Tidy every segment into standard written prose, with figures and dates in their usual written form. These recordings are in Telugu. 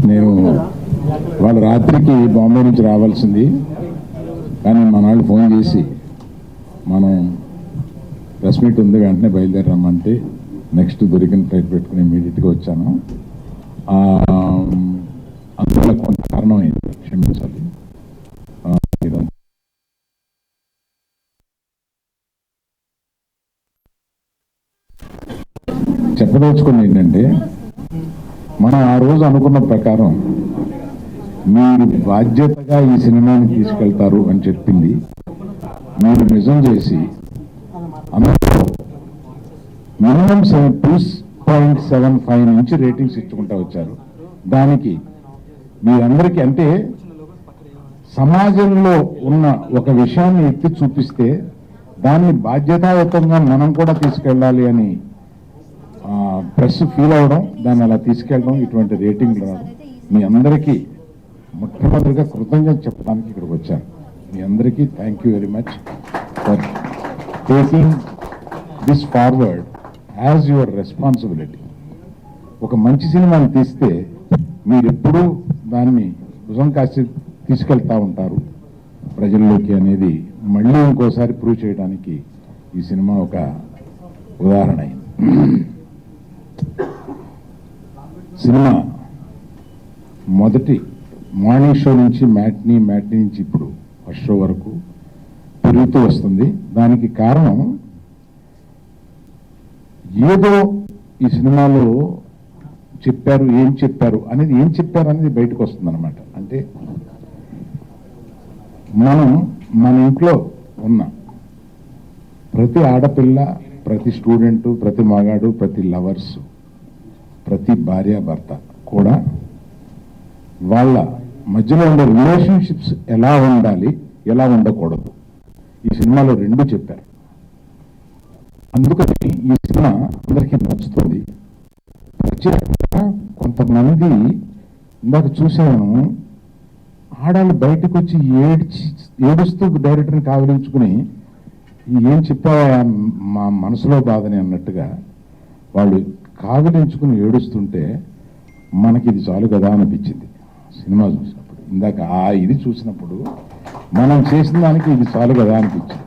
నేను వాళ్ళ రాత్రికి బాంబే నుంచి రావాల్సింది, కానీ మన వాళ్ళు ఫోన్ చేసి మనం ప్రెస్ మీట్ ఉంది వెంటనే బయలుదేరమ్మంటే నెక్స్ట్ దొరికిన ఫ్లైట్ పెట్టుకుని ఇమీడియట్గా వచ్చాను. అందువల్ల కొంత కారణమైంది, క్షమించాలి. చెప్పదలుచుకుంది ఏంటంటే, మనం ఆ రోజు అనుకున్న ప్రకారం మీరు బాధ్యతగా ఈ సినిమాని తీసుకెళ్తారు అని చెప్పింది మీరు నిజం చేసి అందులో మినిమం 2.75 నుంచి రేటింగ్స్ ఇచ్చుకుంటూ వచ్చారు. దానికి మీరందరికీ, అంటే సమాజంలో ఉన్న ఒక విషయాన్ని ఎత్తి చూపిస్తే దాన్ని బాధ్యతాయుతంగా మనం కూడా తీసుకెళ్ళాలి అని ప్రెస్ ఫీల్ అవడం, దాన్ని అలా తీసుకెళ్ళడం, ఇటువంటి రేటింగ్లు రావడం, మీ అందరికీ మొట్టమొదటిగా కృతజ్ఞత చెప్పడానికి ఇక్కడికి వచ్చాను. మీ అందరికీ thank you very much for taking this forward as your responsibility. ఒక మంచి సినిమాని తీస్తే మీరు ఎప్పుడూ దాన్ని భుజం కాసి తీసుకెళ్తూ ఉంటారు ప్రజల్లోకి అనేది మళ్ళీ ఇంకోసారి ప్రూవ్ చేయడానికి ఈ సినిమా ఒక ఉదాహరణ అయింది. సినిమా మొదటి మార్నింగ్ షో నుంచి మ్యాట్నీ నుంచి ఇప్పుడు ఫస్ట్ షో వరకు పెరుగుతూ వస్తుంది. దానికి కారణం ఏదో ఈ సినిమాలో చెప్పారు, ఏం చెప్పారు అనేది బయటకు వస్తుంది అనమాట. అంటే మనం మన ఇంట్లో ఉన్న ప్రతి ఆడపిల్ల, ప్రతి స్టూడెంటు, ప్రతి మగాడు, ప్రతి లవర్స్, ప్రతి భార్యాభర్త కూడా వాళ్ళ మధ్యలో ఉండే రిలేషన్షిప్స్ ఎలా ఉండాలి, ఎలా ఉండకూడదు, ఈ సినిమాలో రెండు చెప్పారు. అందుకని ఈ సినిమా అందరికీ నచ్చుతుంది. ప్రత్యేకంగా కొంతమంది ఇందాక చూసాను, ఆడాళ్ళు బయటకు వచ్చి ఏడుస్తూ డైరెక్టర్ని కావలించుకుని ఏం చెప్పావా మా మనసులో బాధని అన్నట్టుగా వాళ్ళు కావలించుకుని ఏడుస్తుంటే మనకి ఇది చాలు కదా అనిపించింది సినిమా చూసినప్పుడు. ఇందాక ఇది చూసినప్పుడు మనం చేసిన దానికి ఇది చాలు కదా అనిపించింది.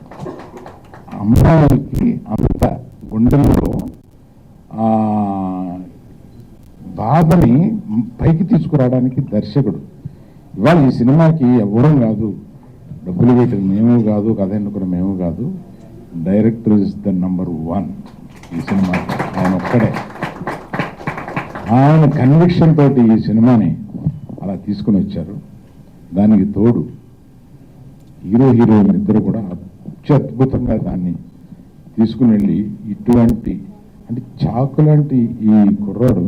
అమ్మాయికి అంత గుండెల్లో బాధని పైకి తీసుకురావడానికి దర్శకుడు. ఇవాళ ఈ సినిమాకి ఎవరూ కాదు, డబ్బులు పెట్టిన మేము కాదు, కథ ఎన్నుకున్న మేము కాదు, డైరెక్టర్ ఇస్ ద నంబర్ 1 ఈ సినిమా. ఆయన ఒక్కడే, ఆయన కన్విక్షన్ తోటి ఈ సినిమాని అలా తీసుకుని వచ్చారు. దానికి తోడు హీరోయిన్ ఇద్దరు కూడా అత్యద్భుతంగా దాన్ని తీసుకుని వెళ్ళి ఇటువంటి, అంటే చాకు లాంటి ఈ కుర్రాడు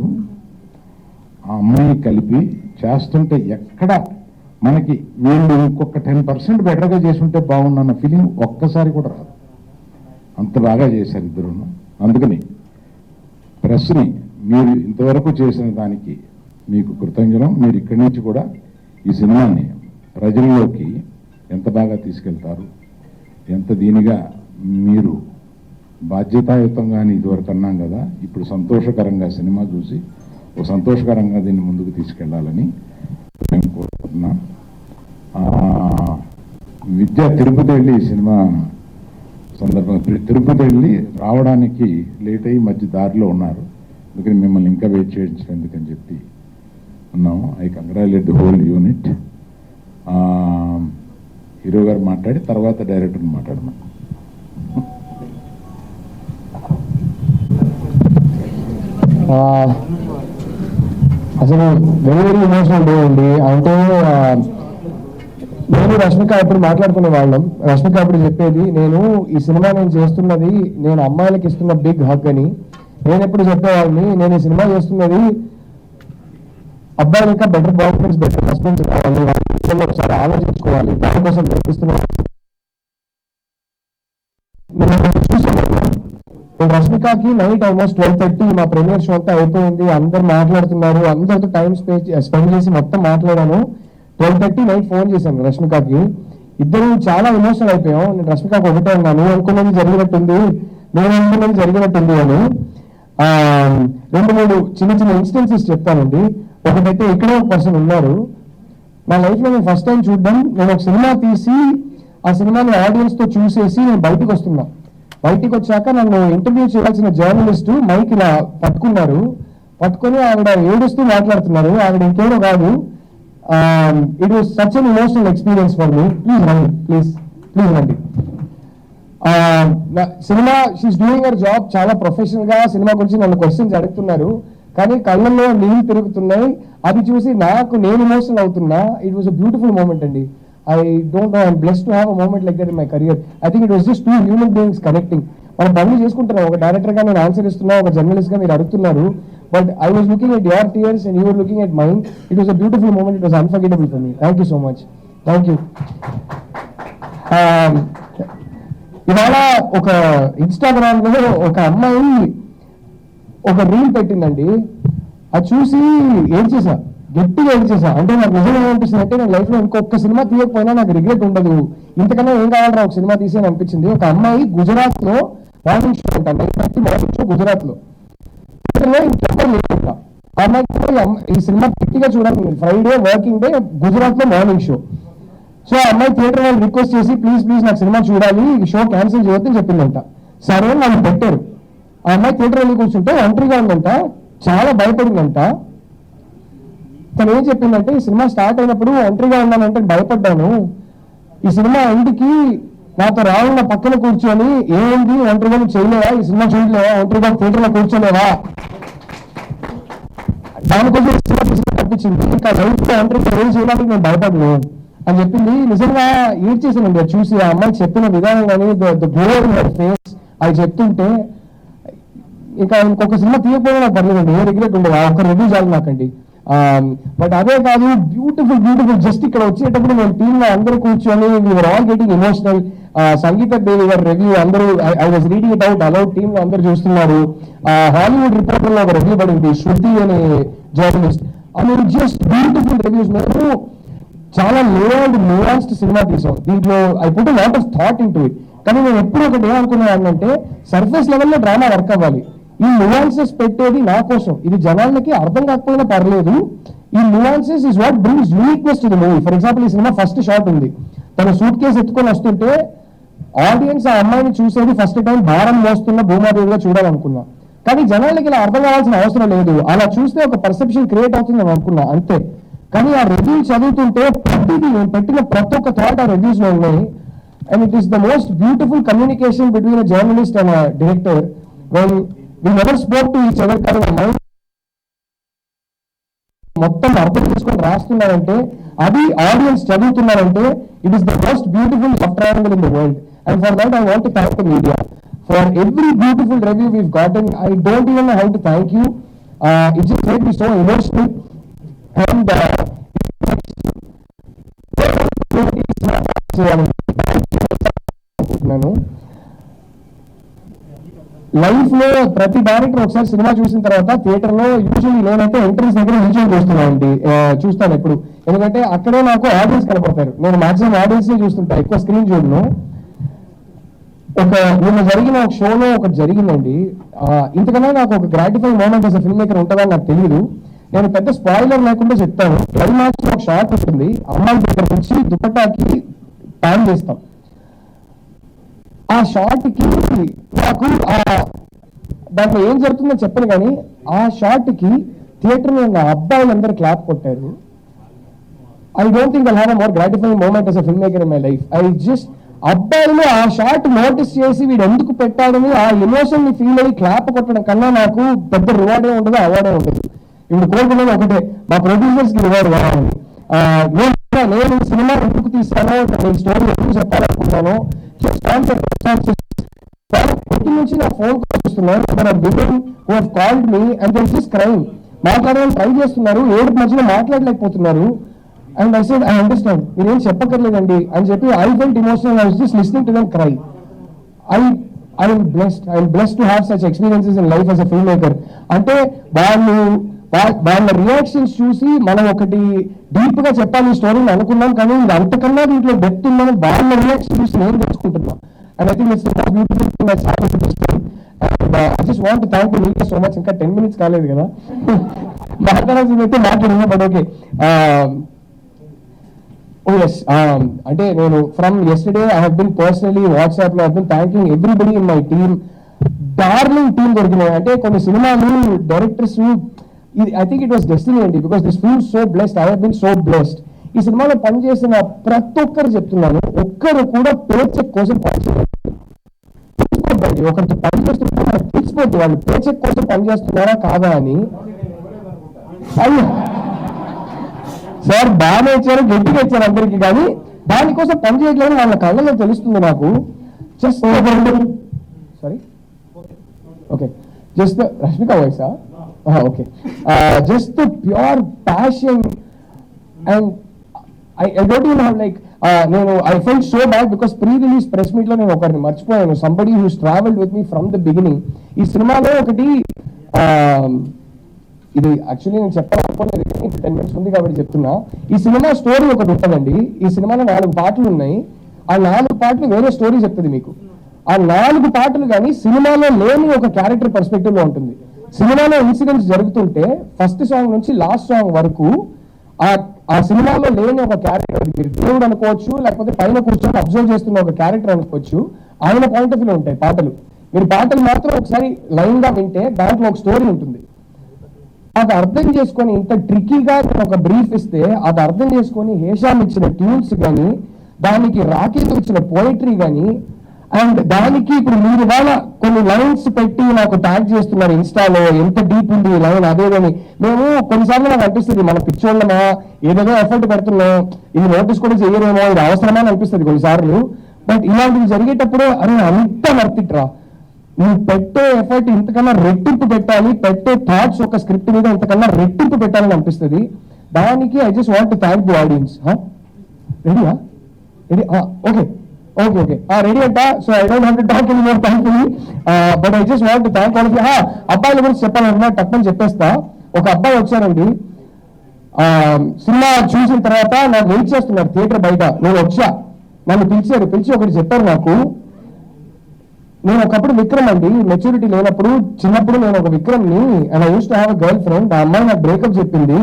ఆ అమ్మాయిని కలిపి చేస్తుంటే ఎక్కడ మనకి వీళ్ళు ఇంకొక 10% బెటర్గా చేసుంటే బాగుందన్న ఫీలింగ్ ఒక్కసారి కూడా రాదు. అంత బాగా చేశారు ఇద్దరును. అందుకని ప్రెస్ని మీరు ఇంతవరకు చేసిన దానికి మీకు కృతజ్ఞతలు. మీరు ఇక్కడి నుంచి కూడా ఈ సినిమాని ప్రజల్లోకి ఎంత బాగా తీసుకెళ్తారు, ఎంత దీనిగా మీరు బాధ్యతాయుతంగా ఇదివరకు అన్నాం కదా, ఇప్పుడు సంతోషకరంగా సినిమా చూసి ఒక సంతోషకరంగా దీన్ని ముందుకు తీసుకెళ్లాలని మేము కోరుకుంటున్నాం. విద్య తిరుపతి వెళ్ళి ఈ సినిమా సందర్భంగా తిరుపతి వెళ్ళి రావడానికి లేట్ అయ్యి మధ్య దారిలో ఉన్నారు. అందుకని మిమ్మల్ని ఇంకా వెయిట్ చేయించడం ఎందుకని చెప్పి ఉన్నాము. I congratulate the whole unit. Hero గారు మాట్లాడి తర్వాత డైరెక్టర్ని మాట్లాడమా. అసలు వెరీ ఎమోషనల్ డే అండి. అంటే నేను రష్మిక ఇప్పుడు మాట్లాడుకునే వాళ్ళం. రష్మిక ఇప్పుడు చెప్పేది, నేను ఈ సినిమా నేను చేస్తున్నది నేను అమ్మాయిలకి ఇస్తున్న బిగ్ హక్ అని. నేను ఎప్పుడు చెప్పేవాడిని, నేను ఈ సినిమా చేస్తున్నది అబ్బాయిలు ఇంకా better boy friends, better husbands కావాలి, వాళ్ళ ఒకసారి ఆలోచించుకోవాలి, దానికోసం ప్రయత్నిస్తున్నాను. రష్మికకి నైట్ ఆల్మోస్ట్ 12:30 మా ప్రీమియర్ షో అంతా అయిపోయింది. అందరు మాట్లాడుతున్నారు, అందరితో టైం స్పెండ్ చేసి మొత్తం మాట్లాడాను. 12:30 నైట్ ఫోన్ చేశాను రష్మికకి. ఇద్దరు చాలా ఎమోషనల్ అయిపోయాం. నేను రష్మికకి ఒకటే అన్నా, నువ్వు అనుకున్నది జరిగినట్టుంది, నేను అనుకున్నది జరిగినట్టుంది అని. రెండు మూడు చిన్న చిన్న ఇన్స్టెన్సెస్ చెప్తానండి. ఒకటైతే ఇక్కడే ఒక పర్సన్ ఉన్నారు, నా లైఫ్లో నేను ఫస్ట్ టైం చూడడం, నేను ఒక సినిమా తీసి ఆ సినిమాని ఆడియన్స్తో చూసేసి నేను బయటకు వస్తున్నా. బయటికి వచ్చాక నన్ను ఇంటర్వ్యూ చేయాల్సిన జర్నలిస్టు మైక్ ఇలా పట్టుకొని ఆవిడ ఏడుస్తూ మాట్లాడుతున్నారు. ఆవిడ ఇంకేమో కాదు. It was such an emotional experience for me. Please రండి, ప్లీజ్ రండి. Cinema she is doing her job చాలా ప్రొఫెషనల్ గా సినిమా గురించి నన్ను క్వశ్చన్స్ అడుగుతున్నారు, కానీ కళ్ళల్లో నీళ్ళు తిరుగుతున్నాయి. అది చూసి నేను ఎమోషనల్ అవుతున్నా. It was a beautiful moment అండి. I don't know, I'm blessed to have a moment like that in my career. I think it was just two human beings connecting. మనం పనులు చేసుకుంటున్నాం, ఒక డైరెక్టర్ గా నేను ఆన్సర్ ఇస్తున్నా, ఒక జర్నలిస్ట్ గా మీరు అడుగుతున్నారు. But I was looking at your tears and you were looking at mine. It was a beautiful moment. It was unforgettable for me. Thank you so much. Thank you. ఇవాళ ఒక ఇన్స్టాగ్రామ్ లో ఒక అమ్మాయి ఒక రీల్ పెట్టిందండి. అది చూసి గట్టిగా ఏడ్చేసా. అంటే నాకు నిజంగా ఏమనిపిస్తుంది అంటే, నేను లైఫ్ లో ఇంకొక సినిమా తీయకపోయినా నాకు రిగ్రెట్ ఉండదు, ఇంతకన్నా ఏం కావాలరా ఒక సినిమా తీసి అని అనిపించింది. ఒక అమ్మాయి గుజరాత్ లో మార్నింగ్ షో ఉంటాను, మార్నింగ్ షో గుజరాత్ లో ఈ సినిమా గట్టిగా చూడాలి. ఫ్రైడే వర్కింగ్ డే గుజరాత్ లో మార్నింగ్ షో. సో ఆ అమ్మాయి థియేటర్ వాళ్ళు రిక్వెస్ట్ చేసి ప్లీజ్ నాకు సినిమా చూడాలి, ఈ షో క్యాన్సిల్ చేయొద్దని చెప్పిందంట. సరే వాళ్ళు పెట్టారు. ఆ అమ్మాయి థియేటర్ వెళ్ళి కూర్చుంటే ఒంటరిగా ఉందంట, చాలా భయపడిందంట. తను ఏం చెప్పిందంటే, ఈ సినిమా స్టార్ట్ అయినప్పుడు ఒంటరిగా ఉన్నానంటే భయపడ్డాను, ఈ సినిమా ఎండ్కి నాతో రావున్న పక్కన కూర్చొని ఏమైంది ఒంటరిగా చేయలేవా, ఈ సినిమా చూడలేవా, ఒంటరిగా థియేటర్ లో కూర్చోలేవా, దానికోసం సినిమా అనిపించింది. ఇంకా లైఫ్ లో ఒంటరిగా ఏం చేయడానికి నేను భయపడను అని చెప్పింది. నిజంగా ఏడ్చేసానండి అది చూసి. ఆ అమ్మాయి చెప్పిన విధానం కానీ ఫేస్ అది చెప్తుంటే, ఇంకా ఇంకొక సినిమా తీయకపోయినా నాకు పర్లేదండి, ఏ రిగ్రెట్ ఉండదు, ఆ ఒక్క రివ్యూ చాలు నాకండి. బట్ అదే కాదు, బ్యూటిఫుల్ జస్ట్ ఇక్కడ వచ్చేటప్పుడు మేము టీమ్ లో అందరూ కూర్చొని వీఆర్ ఆల్ గెటింగ్ ఎమోషనల్. సంగీత దేవి గారి రివ్యూ అందరూ, I was reading it out allowed, team లో అందరూ చూస్తున్నారు. హాలీవుడ్ రిపోర్టర్ లో ఒక రివ్యూ పడింది, శృతి అనే జర్నలిస్ట్. అది జస్ట్ బ్యూటిఫుల్ రివ్యూస్. మేము చాలా లేయర్డ్ న్యూయాన్స్డ్ సినిమా తీసాం, దీంట్లో I put a lot of thought in to it. కానీ నేను ఎప్పుడు ఒకటి ఏమనుకున్నాను అంటే, సర్ఫేస్ లెవెల్లో డ్రామా వర్క్ అవ్వాలి, ఈ న్యూయాన్సెస్ పెట్టేది నా కోసం, ఇది జనాలకి అర్థం కాకపోయినా పర్లేదు, ఈ nuances is what brings uniqueness to the movie. For example, ఈ సినిమా ఫస్ట్ షాట్ ఉంది, తన సూట్ కేసు ఎత్తుకొని వస్తుంటే ఆడియన్స్ ఆ అమ్మాయిని చూసేది ఫస్ట్ టైం భారం మోస్తున్న భూమాదేవిగా చూడాలనుకున్నా. కానీ జనాలకి ఇలా అర్థం కావాల్సిన అవసరం లేదు, అలా చూస్తే ఒక పర్సెప్షన్ క్రియేట్ అవుతుందని అనుకున్నా అంతే. కానీ ఆ రివ్యూ చదువుతుంటే ప్రతిదీ, నేను పెట్టిన ప్రతి ఒక్క థాట్ ఆ రివ్యూస్ లో ఉన్నాయి. And it is the most beautiful communication between a journalist and director. When we never spoke to each other, కానీ మైండ్ మొత్తం అర్థం చేసుకొని రాస్తున్నారంటే, అది ఆడియన్స్ చదువుతున్నారంటే, it is the most beautiful sub triangle in the world. And for that I want to thank the media for every beautiful review we've gotten. I don't even know how to thank you. It just made me so emotional. And life లో ప్రతి డైరెక్టర్ ఒకసారి సినిమా చూసిన తర్వాత థియేటర్ లో యూజువల్లీ నేనైతే ఎంట్రీస్ దగ్గర నిల్చొని చూస్తున్నానండి, చూస్తాను ఎప్పుడు. ఎందుకంటే అక్కడే నాకు ఆడియన్స్ కనపడతారు. నేను మాక్సిమం ఆడియన్స్ ని చూస్తుంటా, ఎక్కువ స్క్రీన్ చూడను. నిన్న జరిగిన ఒక షోలో ఒకటి జరిగిందండి, ఇంతకన్నా నాకు ఒక గ్రాటిఫైయింగ్ మూమెంట్ అసలు ఫిల్మ్ మేకర్ ఉంటుందని నాకు తెలియదు. నేను పెద్ద స్పాయిలర్ లేకుండా చెప్తాను. క్లైమాక్స్ ఒక షాట్ ఉంటుంది, అమ్మాయి దగ్గర నుంచి దుపట్టాకి ప్యాన్ చేస్తాం. ఆ షాట్ కి నాకు దాంట్లో ఏం జరుగుతుందో చెప్పను, కానీ ఆ షాట్ కి థియేటర్ లో ఉన్న అబ్బాయిలందరూ క్లాప్ కొట్టారు. I don't think I have a more gratifying moment as a film maker in my life. I just అబ్బాయిలు ఆ షాట్ నోటీస్ చేసి వీడు ఎందుకు పెట్టాడని ఆ ఎమోషన్ ని ఫీల్ అయ్యి క్లాప్ కొట్టడం కన్నా నాకు పెద్ద రివార్డే ఉండదు, అవార్డే ఉండదు. ఇప్పుడు కోరుకునేది ఒకటే, మా ప్రొడ్యూసర్స్ కి రివార్డ్ కావాలని. నేను సినిమా ఎందుకు తీస్తానో, నేను స్టోరీ ఎందుకు చెప్పాలనుకున్నానో నుంచి నా ఫోన్ కాల్ వస్తున్నాను, మాట్లాడాలని ట్రై చేస్తున్నారు, ఏడు మధ్యలో మాట్లాడలేకపోతున్నారు. And I said I understand, మీరేం చెప్పక్కర్లేదండి అని చెప్పి I felt emotional. I was just listening to them cry. I'm blessed to have such experiences in life as a film maker. అంటే వాళ్ళ రియాక్షన్స్ చూసి మనం ఒకటి డీప్ గా చెప్పాలి ఈ స్టోరీని అనుకున్నాం, కానీ ఇది అంతకన్నా దీంట్లో డెప్త్ ఉందని వాళ్ళ రియాక్షన్ చూసి నేను తెలుసుకుంటున్నాం. And I think it's the most beautiful thing that's happened to this film. But I just want thank you so much. ఇంకా 10 minutes కాలేదు కదా మాట్లాడాల్సింది అయితే మాట్లాడింది. బట్ ఓకే, oh yes, అంటే నేను from yesterday I have been personally WhatsApp లో I've been thanking everybody in my team. Darling team దొరికినాయి. అంటే కొన్ని సినిమాలు directors, I think it was destiny అండి, because this film so blessed, I have been so blessed. ఈ సినిమాలో పనిచేసిన ప్రతి ఒక్కరు చెప్తున్నాను, ఒక్కరు కూడా పే చెక్ కోసం పనిచేయలేదు. ఒకరికి పనిచేస్తున్నా తెలిసిపోద్ది వాళ్ళు పే చెక్ కోసం పనిచేస్తున్నారా కాదా అని. సార్ బాగా ఇచ్చారు, గట్టిగా ఇచ్చారు అందరికి, కానీ దానికోసం పని చేయట్లేదు వాళ్ళ కళ్ళలో తెలుస్తుంది నాకు. Just sorry okay, just Rashmika వాయిసా? Okay, just pure passion and I don't even have like నేను I felt so bad because pre-release press meet లో నేను ఒకరిని మర్చిపోయాను, somebody who's traveled with me from the beginning. ఈ సినిమాలో ఒకటి ఇది యాక్చువల్లీ నేను చెప్పాలనుకోలేదు, 10 minutes ఉంది కాబట్టి చెప్తున్నా. ఈ సినిమా స్టోరీ ఒకటి ఉంటుందండి. ఈ సినిమాలో 4 పాటలు ఉన్నాయి. ఆ 4 పాటలు వేరే స్టోరీ చెప్తుంది మీకు. ఆ 4 పాటలు కానీ సినిమాలో లేని ఒక క్యారెక్టర్ పర్స్పెక్టివ్ లో ఉంటుంది. సినిమాలో ఇన్సిడెంట్స్ జరుగుతుంటే ఫస్ట్ సాంగ్ నుంచి లాస్ట్ సాంగ్ వరకు ఆ సినిమాలో లేని ఒక క్యారెక్టర్, మీరు దేవుడు అనుకోవచ్చు, లేకపోతే పైన కూర్చొని అబ్జర్వ్ చేస్తున్న ఒక క్యారెక్టర్ అనుకోవచ్చు, ఆయన పాయింట్ ఆఫ్ వ్యూ ఉంటాయి పాటలు. మీరు పాటలు మాత్రం ఒకసారి లైన్ గా వింటే దాంట్లో ఒక స్టోరీ ఉంటుంది. అది అర్థం చేసుకొని, ఇంత ట్రిక్కీగా ఒక బ్రీఫ్ ఇస్తే అది అర్థం చేసుకొని హేషాం ఇచ్చిన ట్యూన్స్ కానీ, దానికి రాకేత్ ఇచ్చిన పోయిటరీ కానీ, అండ్ దానికి ఇప్పుడు మీరు వాళ్ళ కొన్ని లైన్స్ పెట్టి నాకు ట్యాగ్ చేస్తున్నారు ఇన్స్టాలో, ఎంత డీప్ ఉంది ఈ లైన్ అదే కానీ. మేము కొన్నిసార్లు నాకు అనిపిస్తుంది మన పిచ్చోళ్ళమా, ఏదేదో ఎఫర్ట్ పెడుతున్నాం, ఇది నోటీస్ కూడా చేయరేమో, ఇది అవసరమా అని అనిపిస్తుంది కొన్నిసార్లు. బట్ ఇలాంటివి జరిగేటప్పుడు అరే అంత వర్తిట్రా, నువ్వు పెట్టే ఎఫర్ట్ ఇంతకన్నా రెట్టింపు పెట్టాలి, పెట్టే థాట్స్ ఒక స్క్రిప్ట్ మీద ఇంతకన్నా రెట్టింపు పెట్టాలని అనిపిస్తుంది. దానికి I just want to thank the audience. రెడీయా? Ready? Okay okay okay, ready అంట. So I don't have to talk any more thankfully, but I just want to thank all of you. అబ్బాయిల గురించి చెప్పాలన్నా టక్కుని చెప్పేస్తా. ఒక అబ్బాయి వచ్చారండి, సినిమా చూసిన తర్వాత నాకు వెయిట్ చేస్తున్నారు థియేటర్ బయట. నేను వచ్చా, నన్ను పిలిచారు, పిలిచి ఒకటి చెప్పారు నాకు. నేను ఒకప్పుడు విక్రమ్ అండి, మెచ్యూరిటీ లేనప్పుడు చిన్నప్పుడు నేను ఒక విక్రమ్ని, and I use to have a girlfriend. ఆ అమ్మాయి నాకు బ్రేకప్ చెప్పింది.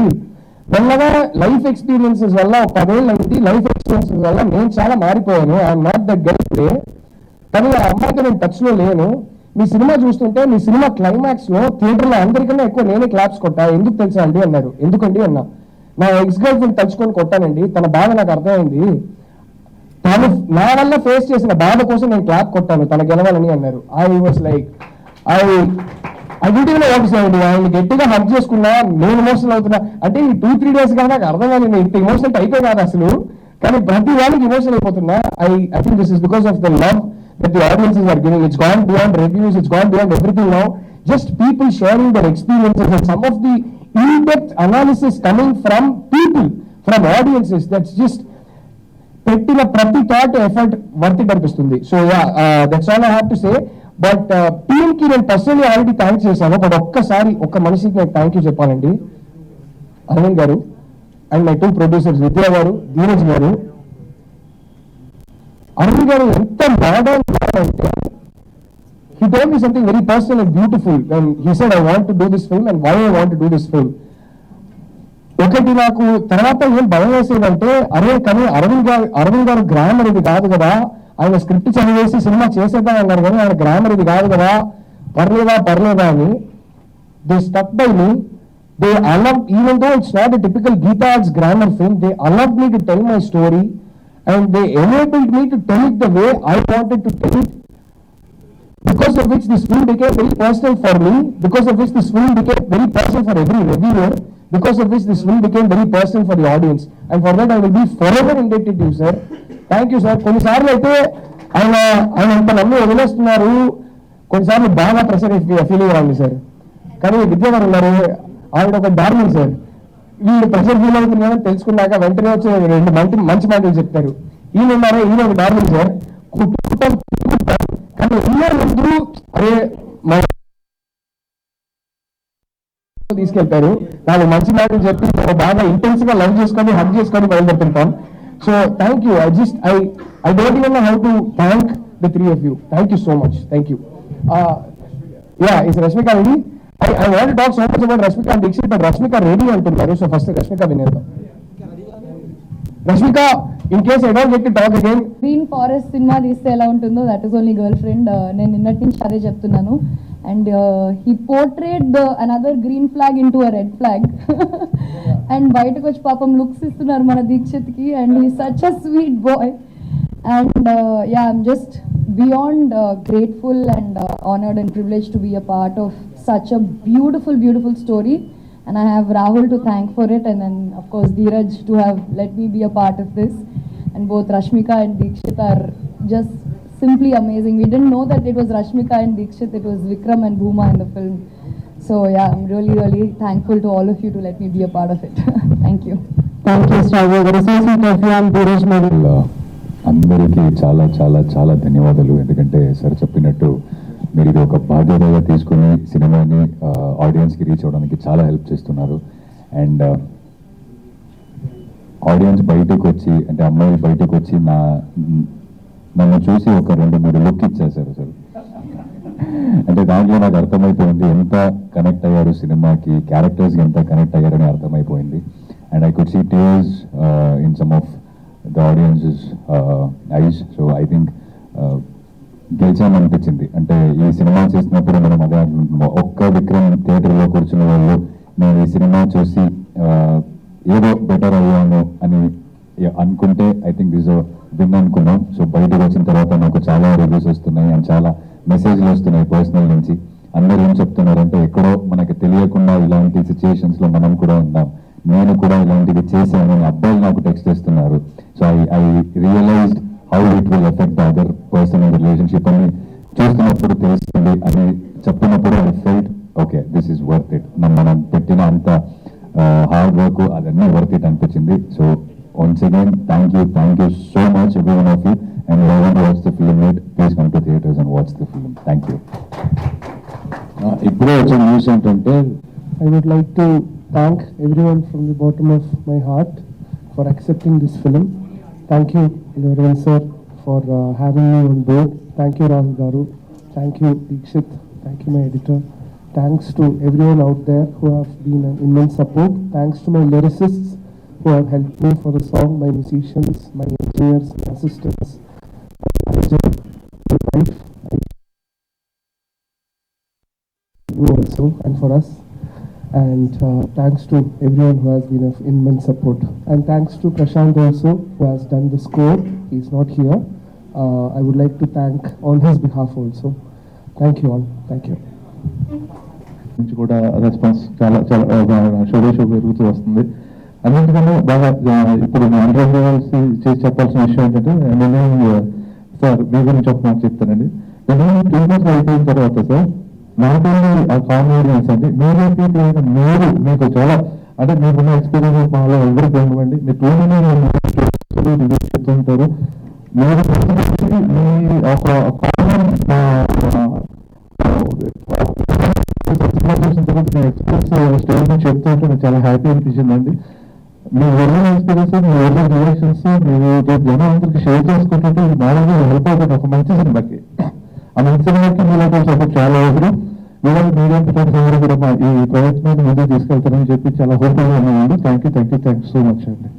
మెల్లగా లైఫ్ ఎక్స్పీరియన్సెస్ వల్ల, 10 ఏళ్ళు అయింది, లైఫ్ ఎక్స్పీరియన్సెస్ వల్ల నేను చాలా మారిపోయాను. I'm not that girl today. కానీ ఆ అమ్మాయితో నేను టచ్ లో లేను. మీ సినిమా చూస్తుంటే మీ సినిమా క్లైమాక్స్ లో థియేటర్లో అందరికన్నా ఎక్కువ నేనే క్లాప్స్ కొట్టా. ఎందుకు తెలుసా అండి అన్నారు. ఎందుకండి అన్నా, నా ఎక్స్ గర్ల్ ఫ్రెండ్ తలుచుకొని కొట్టానండి. తన బాధ నాకు అర్థమైంది. తను నా వల్ల ఫేస్ చేసిన బాధ కోసం నేను క్లాప్ కొట్టాను, తన గెలవాలని అన్నారు. ఐ వాస్ లైక్ ఐ డ్యూటీలో ఆఫీసండి. ఆయన గట్టిగా హక్ చేసుకున్నా, నేను ఎమోషనల్ అవుతున్నా. అంటే ఈ 2-3 days గా నాకు అర్థం కాలేదు, ఇంత ఎమోషనల్ అయిపోయి కాదు అసలు. కానీ ప్రతి వాళ్ళకి ఎమోషనల్ అయిపోతున్నా. I think this is because of the love that the audiences are giving. It's gone beyond reviews, it's gone beyond everything now. Just people sharing their experiences and some of the in-depth analysis coming from people, from audiences. That's just పెట్టిన ప్రతి థాట్ ఎఫర్ట్ వర్త్ అనిపిస్తుంది. So that's all I have to say. But team కి నేను పర్సనలీ ఆల్రెడీ థ్యాంక్స్ చేశాను. బట్ ఒక్కసారి ఒక్క మనిషికి నేను థ్యాంక్ యూ చెప్పాలండి. అరవింద్ గారు అండ్ మై 2 ప్రొడ్యూసర్స్ విద్యా గారు, ధీరజ్ గారు. అరవింద్ గారు ఎంత మోడర్న్ అంటే, he told me something very personal and beautiful when he said I want to do this film and why I want to do this film. ఒకటి నాకు తర్వాత ఏం భయం వేసేదంటే, అరే కానీ అరవింద్ గారు గ్రామర్ ఇది కాదు కదా, ఆయన స్క్రిప్ట్ చదివేసి సినిమా చేసేద్దాం అన్నారు కానీ ఆయన గ్రామర్ ఇది కాదు కదా, పర్లేదా అని. They stuck by me. They allowed, even though it's not a typical Geeta Arts grammar film, they allowed me to tell my story and they enabled me to tell it the way I wanted to tell it, because of which this film became very personal for me, because of which this film became very personal for every reviewer, because of which this film became very personal for the audience, and for that I will be forever indebted to you, sir. Thank you, sir. కొన్నిసార్లు అయితే ఆయన ఇంత నమ్మి వదిలేస్తున్నారు, కొన్నిసార్లు బాగా ప్రెషర్ ఫీలింగ్ రాండి సార్. కానీ విద్య గారు ఉన్నారు, ఆవిడ ఒక డార్లింగ్ సార్. వీళ్ళు ప్రెషర్ ఫీల్ అవుతున్నారని తెలుసుకున్నాక వెంటనే వచ్చి 2 మంచి మాటలు చెప్తారు. ఈయన ఉన్నారో ఈయన ఒక డార్లింగ్ సార్. కానీ ముందు అరే తీసుకెళ్తారు, 4 మంచి మాటలు చెప్పి బాగా ఇంటెన్స్ గా లవ్ చేసుకొని హగ్ చేసుకొని బయలుదేరుతుంటాం. So thank you. I don't even know how to thank the 3 of you. Thank you so much. Thank you. Yeah, it's Rashmika Reddy. I want to talk so much about Rashmika and Dixit, but Rashmika Reddy antunnaru. So first Rashmika వినేద్దాం. Rashmika, in case I don't get to talk again. Green forest cinema తీస్తే ఎలా ఉంటుందో that is only girlfriend. నేను నిన్నటి నుంచి అదే చెప్తున్నాను. And he portrait another green flag into a red flag. And బయటకు వచ్చి పాపం లుక్స్ ఇస్తున్నారు మన దీక్షిత్కి. And he such a sweet boy. And yeah, I'm just beyond grateful and honored and privileged to be a part of such a beautiful, beautiful story. And I have Rahul to thank for it, and then of course Dheeraj to have let me be a part of this. And both Rashmika and Dikshit are just simply amazing. We didn't know that it was Rashmika and Dikshit, it was Vikram and Bhuma in the film. So yeah, I'm really, really thankful to all of you to let me be a part of it. Thank you. Thank you, Struggle. Very sweet of you and Dheeraj Modi. అందరికీ చాలా చాలా చాలా ధన్యవాదాలు. ఎందుకంటే సార్ చెప్పినట్టు మీరు ఇది ఒక బాధ్యతగా తీసుకుని సినిమాని ఆడియన్స్కి రీచ్ అవ్వడానికి చాలా హెల్ప్ చేస్తున్నారు. అండ్ ఆడియన్స్ బయటకు వచ్చి, అంటే అమ్మాయిలు బయటకు వచ్చి నన్ను చూసి ఒక 2-3 లుక్ ఇచ్చేసారు సార్. అంటే దాంట్లో నాకు అర్థమైపోయింది ఎంత కనెక్ట్ అయ్యారు సినిమాకి, క్యారెక్టర్స్కి ఎంత కనెక్ట్ అయ్యారని అర్థమైపోయింది. And I could see tears in some of the audience's eyes. So I think గెలిచామనిపించింది. అంటే ఈ సినిమా చేసినప్పుడు మనం అదే అనుకుంటున్నాం, ఒక్క విక్రమ్ థియేటర్లో కూర్చున్న వాళ్ళు నేను ఈ సినిమా చూసి ఏదో బెటర్ అయ్యాను అని అనుకుంటే ఐ థింక్ దిస్ విన్ అనుకున్నాం. సో బయటకు వచ్చిన తర్వాత నాకు చాలా రివ్యూస్ వస్తున్నాయి అండ్ చాలా మెసేజ్లు వస్తున్నాయి పర్సనల్ నుంచి. అందరూ ఏం చెప్తున్నారంటే ఎక్కడో మనకి తెలియకుండా ఇలాంటి సిచ్యుయేషన్స్లో మనం కూడా ఉన్నాం, నేను కూడా ఇలాంటివి చేశాను అని అబ్బాయిలు నాకు టెక్స్ట్ చేస్తున్నారు. So I realised how it will affect the other person in relationship అని చూస్తున్నప్పుడు తెలుస్తుంది అని చెప్పినప్పుడు I felt okay this is worth it. మనం పెట్టిన అంత హార్డ్ వర్క్ అదన్నీ వర్త్ ఇట్ అనిపించింది. So once again thank you so much every one of you. And I want to watch the film it, please come to theatres and watch the film. Thank you. ఇప్పుడే వచ్చిన న్యూస్ ఏంటంటే I would like to thank everyone from the bottom of my heart for accepting this film. Thank you, Loren sir, for having me on board. Thank you, Rahul Garu. Thank you, Dikshit. Thank you, my editor. Thanks to everyone out there who have been an immense support. Thanks to my lyricists who have helped me for the song, my musicians, my engineers, my assistants, my wife, you also, and for us. And thanks to everyone who has been of immense support. And thanks to Prashant also, who has done the score. He's not here. I would like to thank on his behalf also. Thank you all. Thank you. నుంచి కూడా రెస్పాన్స్ చాలా చాలా షో పెరుగుతూ వస్తుంది. అన్నింటికన్నా బాగా ఇప్పుడు అందరం చేసి చెప్పాల్సిన విషయం ఏంటంటే నేను సార్ మీ గురించి ఒక మాట చెప్తానండి. నేను 2 months అయిపోయిన తర్వాత సార్ నాకన్నా ఆ కామెడియన్స్ అండి మీరు మీకు చాలా అంటే మీకున్న ఎక్స్పీరియన్స్ మాలో ఎవరికి ఉండవండి. మీరు 2 months చెప్తుంటారు. మీరు మీ ఒక స్టేట్మెంట్ చెప్తూ ఉంటే నాకు చాలా హ్యాపీ అనిపించిందండి. మీ ఒరిజినల్ ఎక్స్పీరియన్స్, మీ ఒరిజినల్ రిలేషన్స్ మీరు జనాలందరికీ షేర్ చేసుకుంటుంటే బాగా హెల్ప్ అవుతుంది ఒక మంచి సినిమాకి. ఆ మంచి సినిమాకి మీలో సపోర్ట్ చాలా అవసరం. మీడియా సందర్భంగా కూడా ఈ ప్రయత్నాన్ని ముందుకు తీసుకెళ్తారని చెప్పి చాలా హోప్ఫుల్గా ఉన్నామండి. థ్యాంక్ యూ సో మచ్ అండి.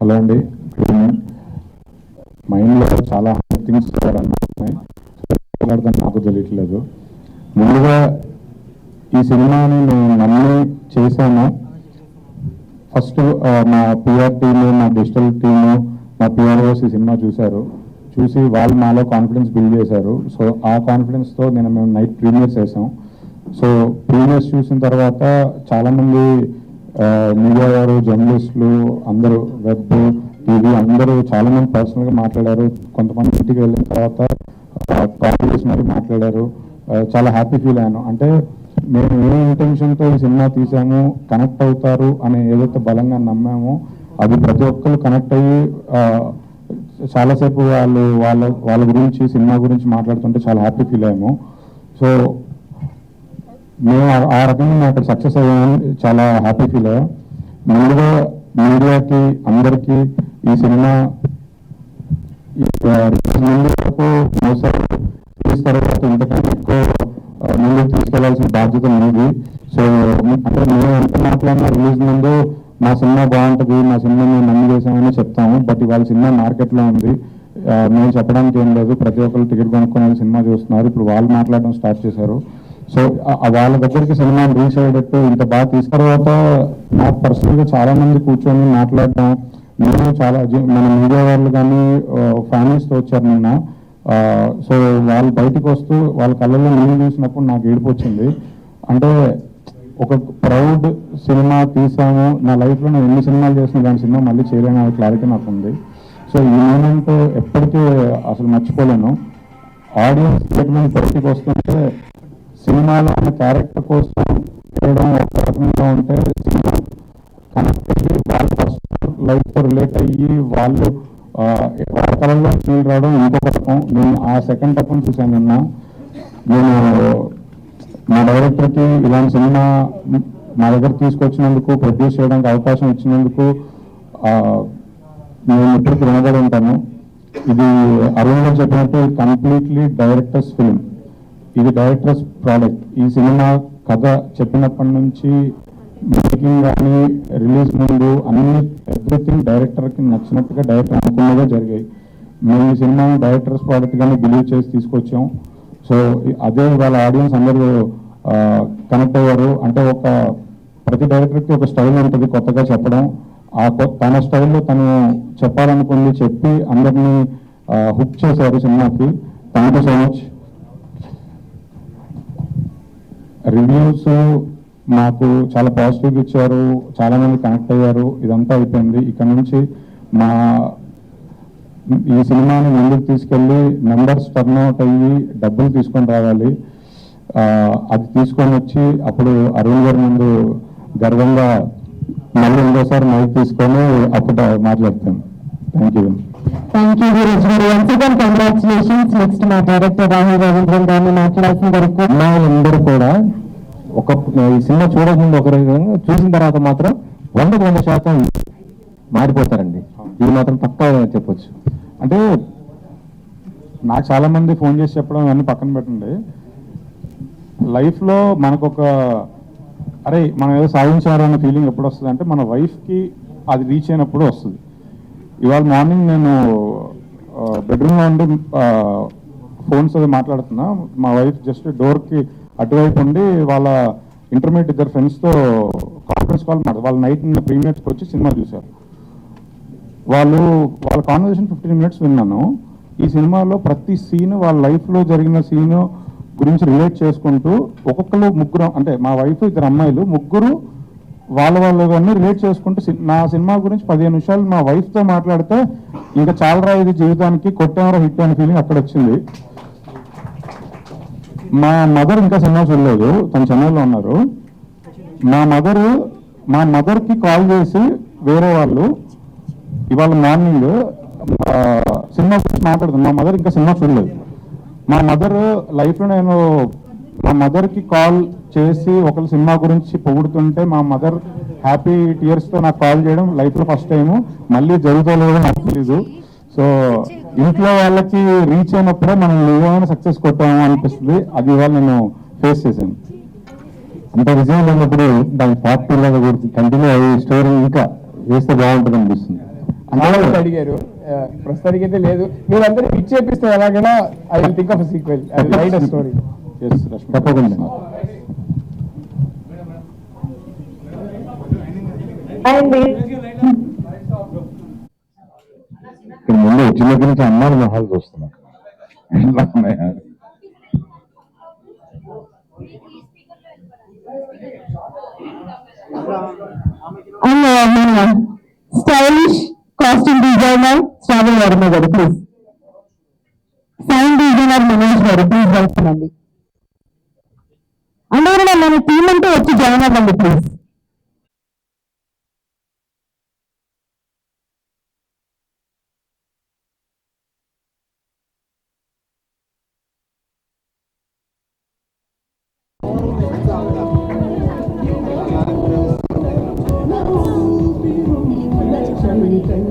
హలో అండి, మైండ్లో చాలా థింగ్స్ ఉన్నాయి, నాకు తెలియట్లేదు. ముందుగా ఈ సినిమాని నేను నమ్మి చేశాను. ఫస్ట్ మా పిఆర్ టీము, మా డిజిటల్ టీము, మా పిఆర్ఓస్ ఈ సినిమా చూసి వాళ్ళు మాలో కాన్ఫిడెన్స్ బిల్డ్ చేశారు. సో ఆ కాన్ఫిడెన్స్తో మేము నైట్ ప్రీమియర్స్ వేసాం. సో ప్రీమియర్స్ చూసిన తర్వాత చాలామంది మీడియా వారు, జర్నలిస్టులు అందరూ, వెబ్, టీవీ అందరూ చాలామంది పర్సనల్గా మాట్లాడారు. కొంతమంది ఇంటికి వెళ్ళిన తర్వాత కాల్ చేసి మరి మాట్లాడారు. చాలా హ్యాపీ ఫీల్ అయ్యాను. అంటే మేము ఏ ఇంటెన్షన్తో ఈ సినిమా తీసాము, కనెక్ట్ అవుతారు అని ఏదైతే బలంగా నమ్మామో అది ప్రతి ఒక్కరు కనెక్ట్ అయ్యి చాలాసేపు వాళ్ళ గురించి, సినిమా గురించి మాట్లాడుతుంటే చాలా హ్యాపీ ఫీల్ అయ్యాము. సో మేము ఆ రకంగా అక్కడ సక్సెస్ అయ్యామని చాలా హ్యాపీ ఫీల్ అయ్యాం. ముందుగా మీడియాకి అందరికీ ఈ ముందు వరకు మోసాలు తీసిన తర్వాత ఇంతకన్నా ఎక్కువ ముందుకు తీసుకెళ్లాల్సిన బాధ్యత ఉంది. సో అంటే మేము ఎంత మాట్లాడినా రిలీజ్ ముందు మా సినిమా బాగుంటుంది, మా సినిమా మేము నమ్మి చేసామని చెప్తాము. బట్ ఇవాళ సినిమా మార్కెట్లో ఉంది, మేము చెప్పడానికి ఏం లేదు. ప్రతి ఒక్కరు టికెట్ కొనుక్కొని సినిమా చూస్తున్నారు. ఇప్పుడు వాళ్ళు మాట్లాడడం స్టార్ట్ చేశారు. సో వాళ్ళ దగ్గరికి సినిమా రీచ్ అయ్యేటట్టు ఇంత బాగా తీసుకు తర్వాత నాకు పర్సనల్గా చాలా మంది కూర్చొని మాట్లాడడం, నేను చాలా మన మీడియా వాళ్ళు కానీ ఫ్యామిలీస్తో వచ్చారు నిన్న. సో వాళ్ళు బయటకు వస్తూ వాళ్ళ కళ్ళల్లో నీళ్ళు చూసినప్పుడు నాకు ఏడుపు వచ్చింది. అంటే ఒక ప్రౌడ్ సినిమా తీసాము, నా లైఫ్లో నేను ఎన్ని సినిమాలు చేసిన దాని సినిమా మళ్ళీ చేయలేని క్లారిటీ నాకు ఉంది. సో ఈ మూమెంట్ ఎప్పటికీ అసలు మర్చిపోలేను. ఆడియన్స్ థియేటర్ బయటికి వస్తుంటే సినిమాలో ఉన్న క్యారెక్టర్ కోసం చేయడం ఒక రకంగా ఉంటే, సినిమా కనెక్ట్ అయ్యి వాళ్ళ పర్సనల్ లైఫ్తో రిలేట్ అయ్యి వాళ్ళు వాళ్ళ కళల్లో ఫీల్ రావడం ఇంకొక రకం. నేను ఆ సెకండ్ రకం చూశాను నిన్న. నేను మా డైరెక్టర్కి ఇలాంటి సినిమా మా దగ్గర తీసుకొచ్చినందుకు, ప్రొడ్యూస్ చేయడానికి అవకాశం ఇచ్చినందుకు నేను ఇప్పటికి రుణపడి ఉంటాను. ఇది అరుణ్ గారు చెప్పినట్టు కంప్లీట్లీ డైరెక్టర్స్ ఫిల్మ్, ఇది డైరెక్టర్స్ ప్రోడక్ట్. ఈ సినిమా కథ చెప్పినప్పటి నుంచి మేకింగ్ కానీ రిలీజ్ ముందు అన్ని ఎవ్రీథింగ్ డైరెక్టర్కి నచ్చినట్టుగా డైరెక్టర్ అనుకున్నదే జరిగాయి. మేము ఈ సినిమాని డైరెక్టర్స్ ప్రోడక్ట్ కానీ బిలీవ్ చేసి తీసుకొచ్చాం. సో అదే వాళ్ళ ఆడియన్స్ అందరూ కనెక్ట్ అయ్యారు. అంటే ప్రతి డైరెక్టర్కి ఒక స్టైల్ ఉంటుంది కొత్తగా చెప్పడం. తన స్టైల్లో తను చెప్పాలనుకుంది చెప్పి అందరినీ హుక్ చేశారు సినిమాకి. Thank you so much. Reviews మాకు చాలా పాజిటివ్గా ఇచ్చారు, చాలామంది కనెక్ట్ అయ్యారు. ఇదంతా అయిపోయింది. ఇక్కడ నుంచి ఈ సినిమాని ముందుకు తీసుకెళ్ళి నెంబర్స్ టర్న్అవుట్ అయ్యి డబ్బులు తీసుకొని రావాలి. అది తీసుకొని వచ్చి అప్పుడు అరుణ్ గారి ముందు గర్వంగా మళ్ళీ ఇంకోసారి మైక్ తీసుకొని అప్పుడు మాట్లాడతాను. Thank you. Thank you, Viraj garu. Once again, congratulations. Next, మా డైరెక్టర్ రాహుల్ రవీంద్రన్ గారిని మాట్లాడాల్సిన వరకు అమ్మాయిలందరూ కూడా ఈ సినిమా చూడకముందు ఒక రకంగా, చూసిన తర్వాత మాత్రం 100% మారిపోతారండి. ఇది మాత్రం పక్కా చెప్పొచ్చు. అంటే నాకు చాలా మంది ఫోన్ చేసి చెప్పడం ఇవన్నీ పక్కన పెట్టండి. లైఫ్లో మనకొక అరే మనం ఏదో సాధించారన్న ఫీలింగ్ ఎప్పుడు వస్తుంది అంటే మన వైఫ్కి అది రీచ్ అయినప్పుడు వస్తుంది. ఇవాళ మార్నింగ్ నేను బెడ్రూమ్లో ఉండి ఫోన్స్ అది మాట్లాడుతున్నా. మా వైఫ్ జస్ట్ డోర్కి అటువైపు ఉండి వాళ్ళ ఇంటర్మీడియట్ ఇద్దరు ఫ్రెండ్స్తో కాన్ఫరెన్స్ కాల్ వాళ్ళు నైట్ ప్రీమియర్స్కి వచ్చి సినిమా చూశారు. వాళ్ళ కాన్వర్సేషన్ 15 minutes విన్నాను. ఈ సినిమాలో ప్రతి సీన్ వాళ్ళ లైఫ్లో జరిగిన సీను గురించి రిలేట్ చేసుకుంటూ ఒక్కొక్కరు ముగ్గురు, అంటే మా వైఫ్ ఇద్దరు అమ్మాయిలు ముగ్గురు వాళ్ళని రిలేట్ చేసుకుంటూ నా సినిమా గురించి 15 నిమిషాలు మా వైఫ్తో మాట్లాడితే ఇంకా చాలా ఇది జీవితానికి కొట్టేవరా హిట్ అనే ఫీలింగ్ అక్కడ వచ్చింది. మా మదర్ ఇంకా సినిమా చూడలేదు, తను చెన్నైలో ఉన్నారు. మా మదర్కి కాల్ చేసి వేరే వాళ్ళు ఇవాళ మార్నింగ్ సినిమా గురించి మాట్లాడుతుంది. మా మదర్ ఇంకా సినిమా చూడలేదు. మా మదర్ లైఫ్లో నేను మా మదర్కి కాల్ చేసి ఒకళ్ళు సినిమా గురించి పొగుడుతుంటే మా మదర్ హ్యాపీ టీయర్స్తో నాకు కాల్ చేయడం లైఫ్లో ఫస్ట్ టైము. మళ్ళీ జరుగుతుందో నాకు తెలీదు. సో ఇంట్లో వాళ్ళకి రీచ్ అయినప్పుడే మనం నిజమైన సక్సెస్ కొట్టాము అనిపిస్తుంది. అది ఇవాళ నేను ఫేస్ చేశాను. అంత విజయం ఉన్నప్పుడు దాని పార్ట్ లాగా కంటిన్యూ అయ్యే స్టోరీ ఇంకా వేస్తే బాగుంటుంది అనిపిస్తుంది. చాలా అడిగారు, ప్రస్తుతానికి అయితే లేదు. మీరందరూ హిట్ చేపిస్తే ఎలాగైనా I will think of a sequel, I will write a story. తప్పకుండా. ముందు వచ్చిన దగ్గర నుంచి అమ్మాయిల మొహాలు చూస్తున్నా. Stylish costume designer Shravan Varma గారు ప్లీజ్. సౌండ్ డిజైనర్ మనోజ్ గారు ప్లీజ్ వెల్కమ్ అండి. అందరూ మన టీం అంటూ వచ్చి జాయిన్ అవ్వండి ప్లీజ్.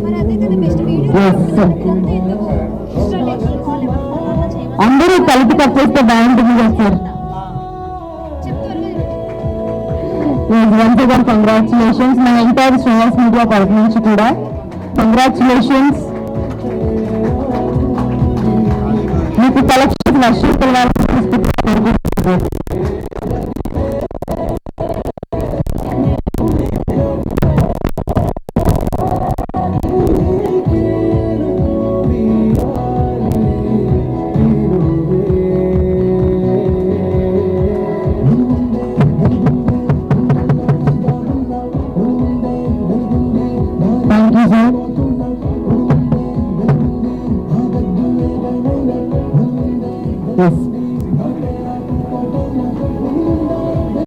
మరి అదే కదా బెస్ట్ వీడియో. అందరూ కలిపి కట్ చేస్తే బాగుంటుంది కదా సార్. వన్స్ అగైన్ కంగ్రాచులేషన్స్ మా ఎంటైర్ శ్రీనివాస్ మీడియా తరఫు నుంచి కూడా కంగ్రాచులేషన్స్. మీకు కలెక్షన్ వర్షికల్ థ్యాంక్ యూ సార్. ఎస్